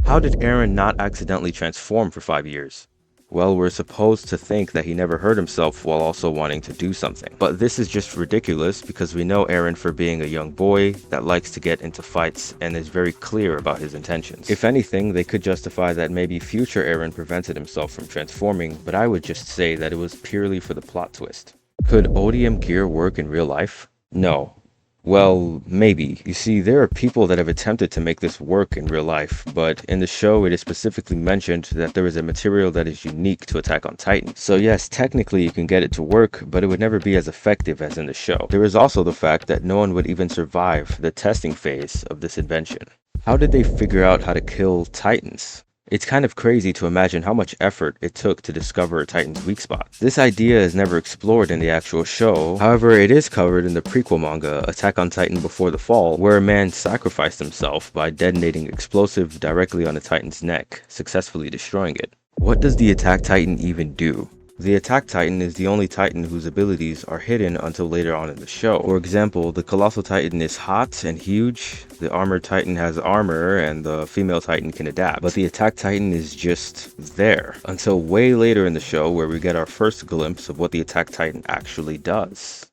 How did Eren not accidentally transform for 5 years? Well, we're supposed to think that he never hurt himself while also wanting to do something. But this is just ridiculous because we know Eren for being a young boy that likes to get into fights and is very clear about his intentions. If anything, they could justify that maybe future Eren prevented himself from transforming, but I would just say that it was purely for the plot twist. Could ODM gear work in real life? No. Well, maybe. You see, there are people that have attempted to make this work in real life, but in the show it is specifically mentioned that there is a material that is unique to Attack on Titan. So yes, technically you can get it to work, but it would never be as effective as in the show. There is also the fact that no one would even survive the testing phase of this invention. How did they figure out how to kill Titans? It's kind of crazy to imagine how much effort it took to discover a Titan's weak spot. This idea is never explored in the actual show, however it is covered in the prequel manga Attack on Titan Before the Fall, where a man sacrificed himself by detonating explosive directly on a Titan's neck, successfully destroying it. What does the Attack Titan even do? The Attack Titan is the only Titan whose abilities are hidden until later on in the show. For example, the Colossal Titan is hot and huge, the Armored Titan has armor, and the Female Titan can adapt. But the Attack Titan is just there, until way later in the show where we get our first glimpse of what the Attack Titan actually does.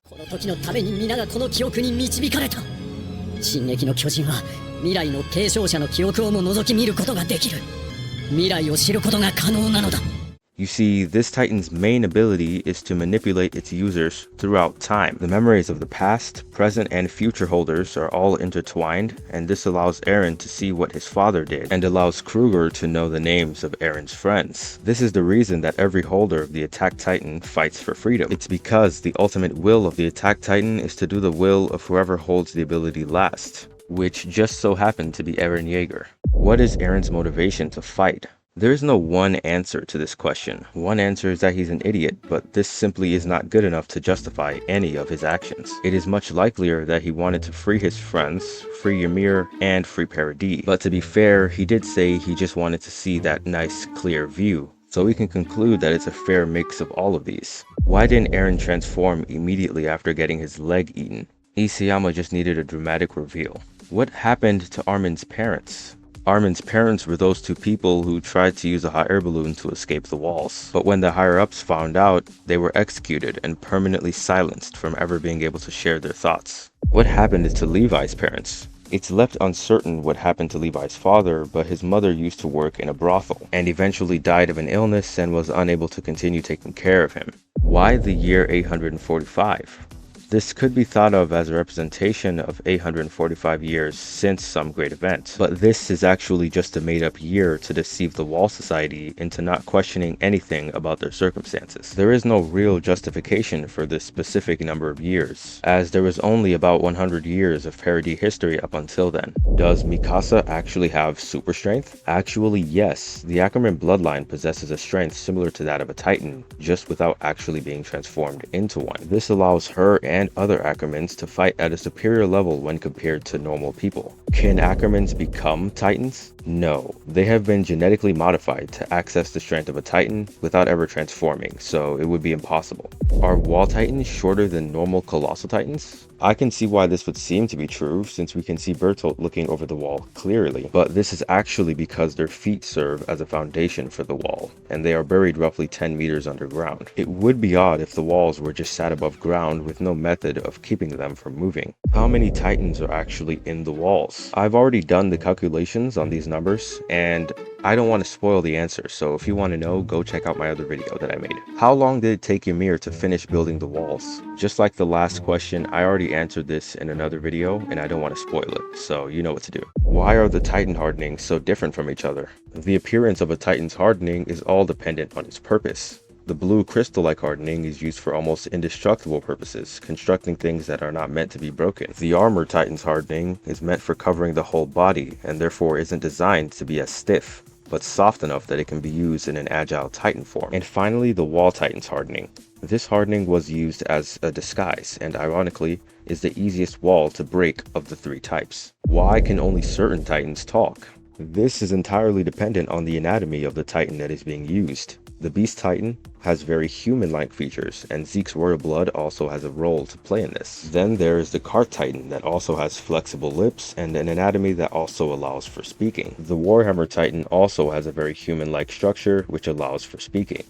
You see, this Titan's main ability is to manipulate its users throughout time. The memories of the past, present, and future holders are all intertwined, and this allows Eren to see what his father did, and allows Kruger to know the names of Eren's friends. This is the reason that every holder of the Attack Titan fights for freedom. It's because the ultimate will of the Attack Titan is to do the will of whoever holds the ability last, which just so happened to be Eren Yeager. What is Eren's motivation to fight? There is no one answer to this question. One answer is that he's an idiot, but this simply is not good enough to justify any of his actions. It is much likelier that he wanted to free his friends, free Ymir, and free Paradis. But to be fair, he did say he just wanted to see that nice, clear view. So we can conclude that it's a fair mix of all of these. Why didn't Eren transform immediately after getting his leg eaten? Isayama just needed a dramatic reveal. What happened to Armin's parents? Armin's parents were those two people who tried to use a hot air balloon to escape the walls. But when the higher-ups found out, they were executed and permanently silenced from ever being able to share their thoughts. What happened to Levi's parents? It's left uncertain what happened to Levi's father, but his mother used to work in a brothel and eventually died of an illness and was unable to continue taking care of him. Why the year 845? This could be thought of as a representation of 845 years since some great event, but this is actually just a made-up year to deceive the Wall Society into not questioning anything about their circumstances. There is no real justification for this specific number of years, as there was only about 100 years of Paradis history up until then. Does Mikasa actually have super strength? Actually, yes. The Ackerman bloodline possesses a strength similar to that of a Titan, just without actually being transformed into one. This allows her and other Ackermans to fight at a superior level when compared to normal people. Can Ackermans become Titans? No. They have been genetically modified to access the strength of a Titan without ever transforming, so it would be impossible. Are Wall Titans shorter than normal Colossal Titans? I can see why this would seem to be true, since we can see Bertolt looking over the wall clearly, but this is actually because their feet serve as a foundation for the wall, and they are buried roughly 10 meters underground. It would be odd if the walls were just sat above ground with no method of keeping them from moving. How many Titans are actually in the walls? I've already done the calculations on these numbers, and I don't want to spoil the answer, so if you want to know, go check out my other video that I made. How long did it take Ymir to finish building the walls? Just like the last question, I already answered this in another video, and I don't want to spoil it, so you know what to do. Why are the Titan hardenings so different from each other? The appearance of a Titan's hardening is all dependent on its purpose. The blue crystal-like hardening is used for almost indestructible purposes, constructing things that are not meant to be broken. The armor Titan's hardening is meant for covering the whole body, and therefore isn't designed to be as stiff, but soft enough that it can be used in an agile Titan form. And finally, the Wall Titan's hardening. This hardening was used as a disguise, and ironically, is the easiest wall to break of the three types. Why can only certain Titans talk? This is entirely dependent on the anatomy of the Titan that is being used. The Beast Titan has very human-like features, and Zeke's royal blood also has a role to play in this. Then there is the Cart Titan that also has flexible lips and an anatomy that also allows for speaking. The Warhammer Titan also has a very human-like structure which allows for speaking.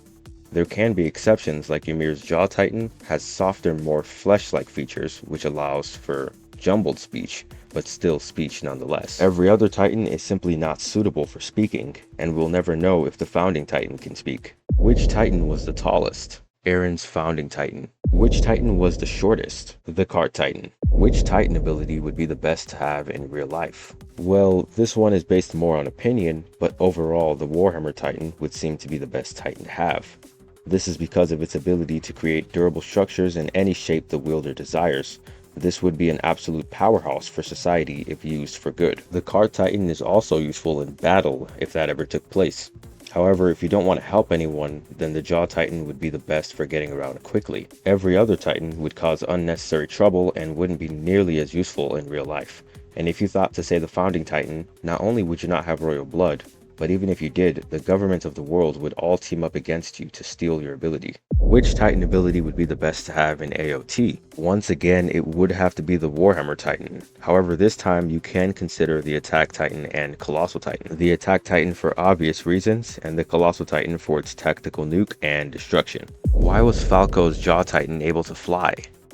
There can be exceptions, like Ymir's Jaw Titan has softer, more flesh-like features which allows for jumbled speech, but still speech nonetheless. Every other Titan is simply not suitable for speaking, and we'll never know if the Founding Titan can speak. Which Titan was the tallest? Eren's Founding Titan. Which Titan was the shortest? The Cart Titan. Which Titan ability would be the best to have in real life? Well, this one is based more on opinion, but overall the Warhammer Titan would seem to be the best Titan to have. This is because of its ability to create durable structures in any shape the wielder desires. This would be an absolute powerhouse for society if used for good. The Cart Titan is also useful in battle if that ever took place. However, if you don't want to help anyone, then the Jaw Titan would be the best for getting around quickly. Every other Titan would cause unnecessary trouble and wouldn't be nearly as useful in real life. And if you thought to say the Founding Titan, not only would you not have royal blood, but even if you did, the government of the world would all team up against you to steal your ability. Which Titan ability would be the best to have in AOT? Once again, it would have to be the Warhammer Titan. However, this time you can consider the Attack Titan and Colossal Titan. The Attack Titan for obvious reasons, and the Colossal Titan for its tactical nuke and destruction. Why was Falco's Jaw Titan able to fly?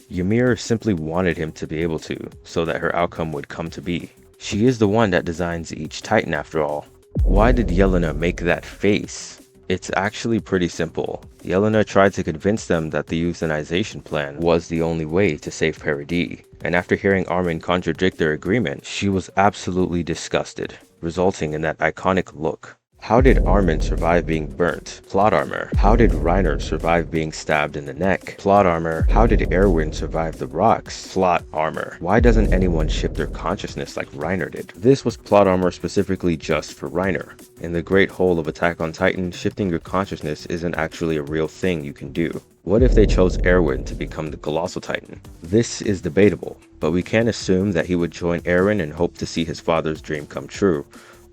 Ymir simply wanted him to be able to, so that her outcome would come to be. She is the one that designs each Titan after all. Why did Yelena make that face? It's actually pretty simple. Yelena tried to convince them that the euthanization plan was the only way to save Paradis, and after hearing Armin contradict their agreement, she was absolutely disgusted, resulting in that iconic look. How did Armin survive being burnt? Plot armor. How did Reiner survive being stabbed in the neck? Plot armor. How did Erwin survive the rocks? Plot armor. Why doesn't anyone shift their consciousness like Reiner did? This was plot armor specifically just for Reiner. In the great whole of Attack on Titan, shifting your consciousness isn't actually a real thing you can do. What if they chose Erwin to become the Colossal Titan? This is debatable, but we can assume that he would join Eren and hope to see his father's dream come true.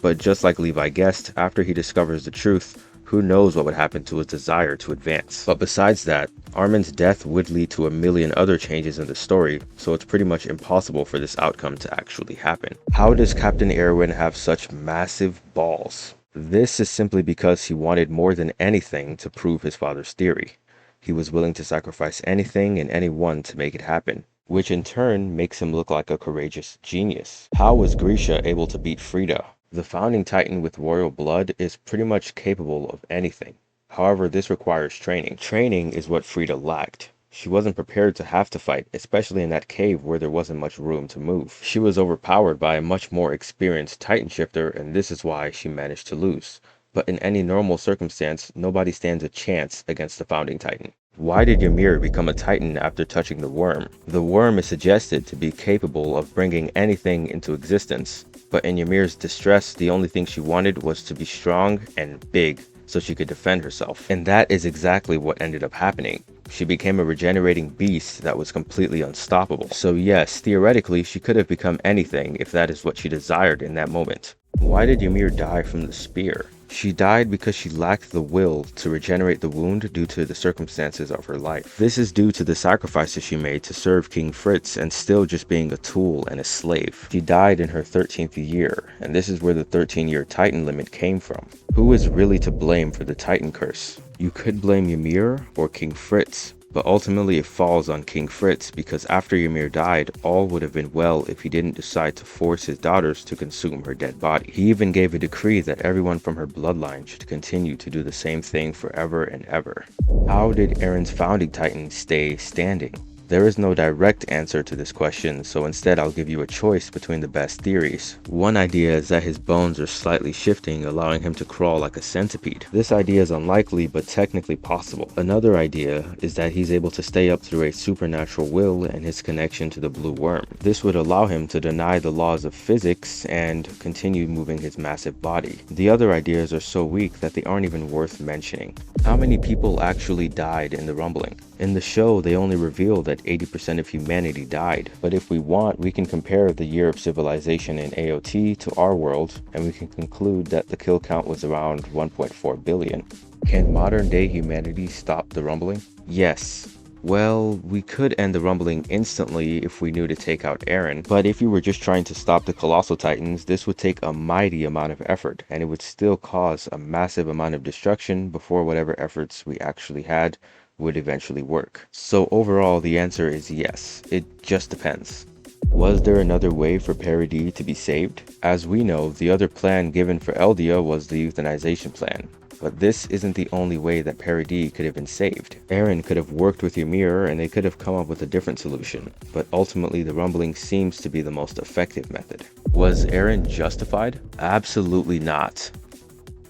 But just like Levi guessed, after he discovers the truth, who knows what would happen to his desire to advance. But besides that, Armin's death would lead to a million other changes in the story, so it's pretty much impossible for this outcome to actually happen. How does Captain Erwin have such massive balls? This is simply because he wanted more than anything to prove his father's theory. He was willing to sacrifice anything and anyone to make it happen, which in turn makes him look like a courageous genius. How was Grisha able to beat Frida? The Founding Titan with royal blood is pretty much capable of anything. However, this requires training. Training is what Frida lacked. She wasn't prepared to have to fight, especially in that cave where there wasn't much room to move. She was overpowered by a much more experienced Titan shifter, and this is why she managed to lose. But in any normal circumstance, nobody stands a chance against the Founding Titan. Why did Ymir become a Titan after touching the worm? The worm is suggested to be capable of bringing anything into existence, but in Ymir's distress, the only thing she wanted was to be strong and big so she could defend herself. And that is exactly what ended up happening. She became a regenerating beast that was completely unstoppable. So yes, theoretically, she could have become anything if that is what she desired in that moment. Why did Ymir die from the spear? She died because she lacked the will to regenerate the wound due to the circumstances of her life. This is due to the sacrifices she made to serve King Fritz and still just being a tool and a slave. She died in her 13th year, and this is where the 13-year Titan limit came from. Who is really to blame for the Titan curse? You could blame Ymir or King Fritz, but ultimately it falls on King Fritz because after Ymir died, all would have been well if he didn't decide to force his daughters to consume her dead body. He even gave a decree that everyone from her bloodline should continue to do the same thing forever and ever. How did Eren's Founding Titan stay standing? There is no direct answer to this question, so instead I'll give you a choice between the best theories. One idea is that his bones are slightly shifting, allowing him to crawl like a centipede. This idea is unlikely, but technically possible. Another idea is that he's able to stay up through a supernatural will and his connection to the blue worm. This would allow him to deny the laws of physics and continue moving his massive body. The other ideas are so weak that they aren't even worth mentioning. How many people actually died in the rumbling? In the show, they only reveal that 80% of humanity died, but if we want, we can compare the year of civilization in AOT to our world, and we can conclude that the kill count was around 1.4 billion. Can modern day humanity stop the rumbling? Yes. Well, we could end the rumbling instantly if we knew to take out Eren, but if you were just trying to stop the Colossal Titans, this would take a mighty amount of effort, and it would still cause a massive amount of destruction before whatever efforts we actually had would eventually work. So overall, the answer is yes. It just depends. Was there another way for Paradis to be saved? As we know, the other plan given for Eldia was the euthanization plan. But this isn't the only way that Paradis could have been saved. Eren could have worked with Ymir and they could have come up with a different solution, but ultimately the rumbling seems to be the most effective method. Was Eren justified? Absolutely not,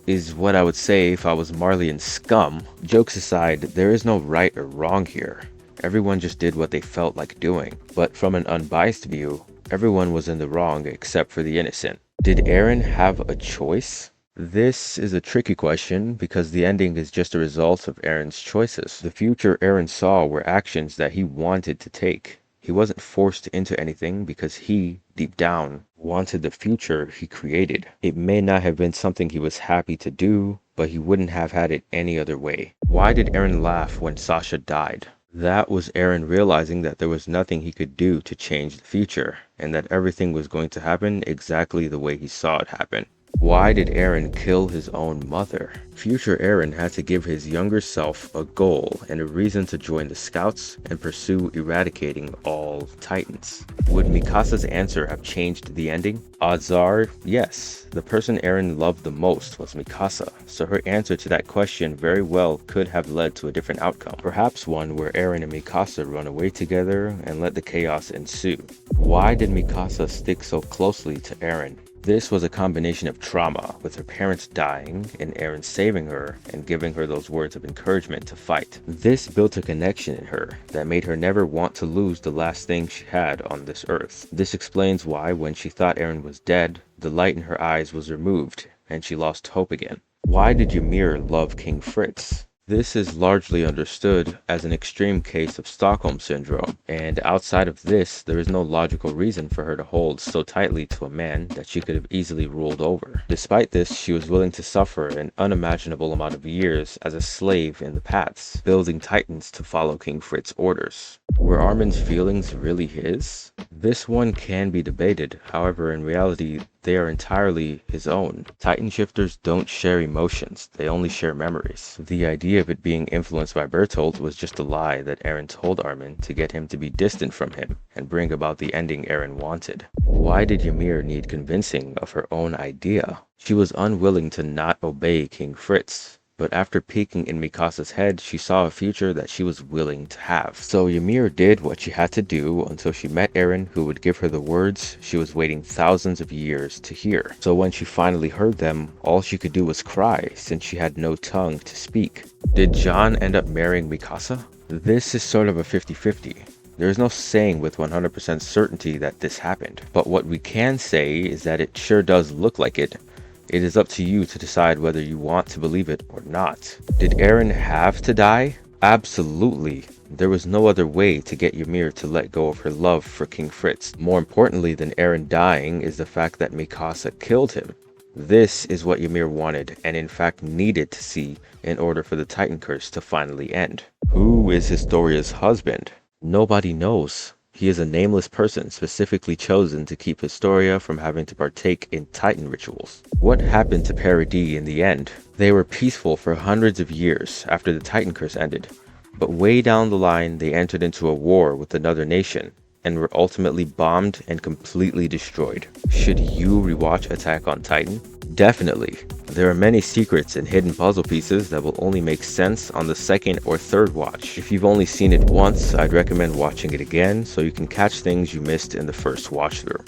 is what I would say if I was Marleyan scum. Jokes aside, there is no right or wrong here. Everyone just did what they felt like doing. But from an unbiased view, everyone was in the wrong except for the innocent. Did Eren have a choice? This is a tricky question because the ending is just a result of Eren's choices. The future Eren saw were actions that he wanted to take. He wasn't forced into anything because he, deep down, wanted the future he created. It may not have been something he was happy to do, but he wouldn't have had it any other way. Why did Eren laugh when Sasha died? That was Eren realizing that there was nothing he could do to change the future, and that everything was going to happen exactly the way he saw it happen. Why did Eren kill his own mother? Future Eren had to give his younger self a goal and a reason to join the Scouts and pursue eradicating all Titans. Would Mikasa's answer have changed the ending? Odds are, yes. The person Eren loved the most was Mikasa, so her answer to that question very well could have led to a different outcome. Perhaps one where Eren and Mikasa run away together and let the chaos ensue. Why did Mikasa stick so closely to Eren? This was a combination of trauma, with her parents dying and Eren saving her and giving her those words of encouragement to fight. This built a connection in her that made her never want to lose the last thing she had on this earth. This explains why when she thought Eren was dead, the light in her eyes was removed and she lost hope again. Why did Ymir love King Fritz? This is largely understood as an extreme case of Stockholm Syndrome, and outside of this, there is no logical reason for her to hold so tightly to a man that she could have easily ruled over. Despite this, she was willing to suffer an unimaginable amount of years as a slave in the paths, building titans to follow King Fritz's orders. Were Armin's feelings really his? This one can be debated, however in reality, they are entirely his own. Titan shifters don't share emotions, they only share memories. The idea of it being influenced by Bertolt was just a lie that Eren told Armin to get him to be distant from him and bring about the ending Eren wanted. Why did Ymir need convincing of her own idea? She was unwilling to not obey King Fritz. But after peeking in Mikasa's head, she saw a future that she was willing to have. So Ymir did what she had to do until she met Eren, who would give her the words she was waiting thousands of years to hear. So when she finally heard them, all she could do was cry, since she had no tongue to speak. Did John end up marrying Mikasa? This is sort of a 50-50. There is no saying with 100% certainty that this happened. But what we can say is that it sure does look like it. It is up to you to decide whether you want to believe it or not. Did Eren have to die? Absolutely. There was no other way to get Ymir to let go of her love for King Fritz. More importantly than Eren dying is the fact that Mikasa killed him. This is what Ymir wanted and in fact needed to see in order for the Titan Curse to finally end. Who is Historia's husband? Nobody knows. He is a nameless person specifically chosen to keep Historia from having to partake in Titan rituals. What happened to Paradis in the end? They were peaceful for hundreds of years after the Titan Curse ended, but way down the line they entered into a war with another nation and were ultimately bombed and completely destroyed. Should you rewatch Attack on Titan? Definitely. There are many secrets and hidden puzzle pieces that will only make sense on the second or third watch. If you've only seen it once, I'd recommend watching it again so you can catch things you missed in the first watch through.